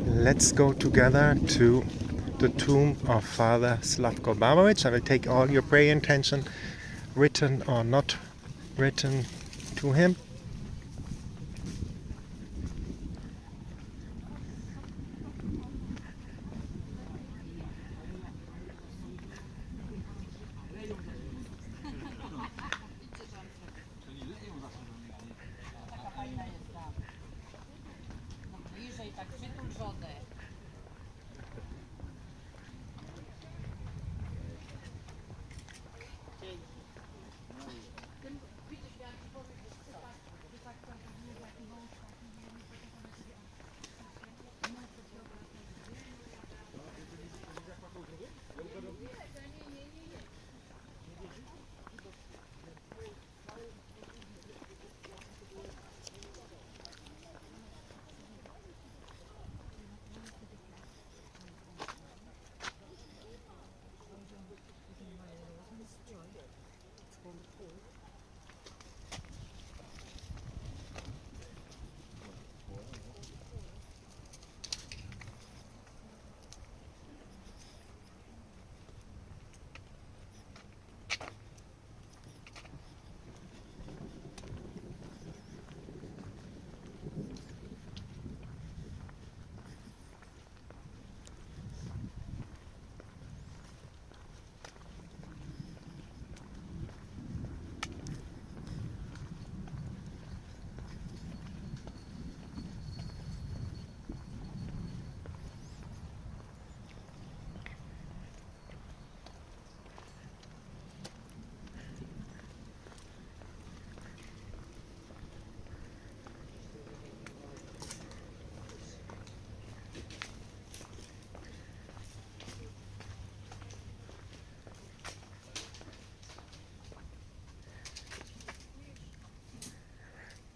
Let's go together to the tomb of Father Slavko Barbaric. I will take all your prayer intention, written or not written, to him.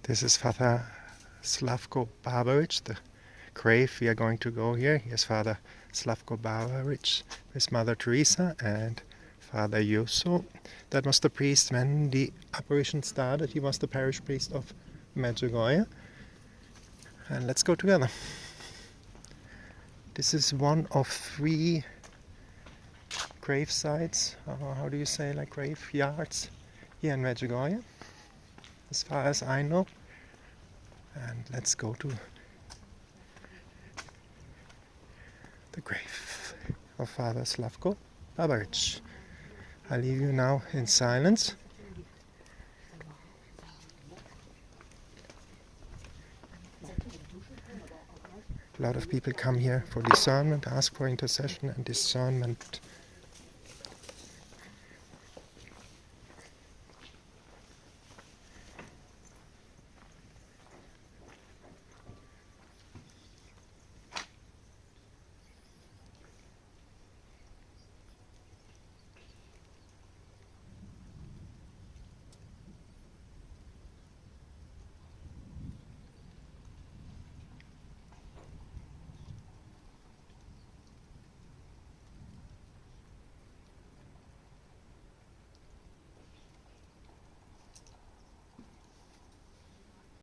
This is Father Slavko Barbaric, the grave we are going to go here. Here's Father Slavko Barbaric, his Mother Teresa, and Father Yuso. That was the priest when the apparition started. He was the parish priest of Medjugorje. And let's go together. This is one of 3 grave sites, how do you say, like graveyards, here in Medjugorje, as far as I know. And let's go to the grave of Father Slavko Barbaric. I leave you now in silence. A lot of people come here for discernment, ask for intercession and discernment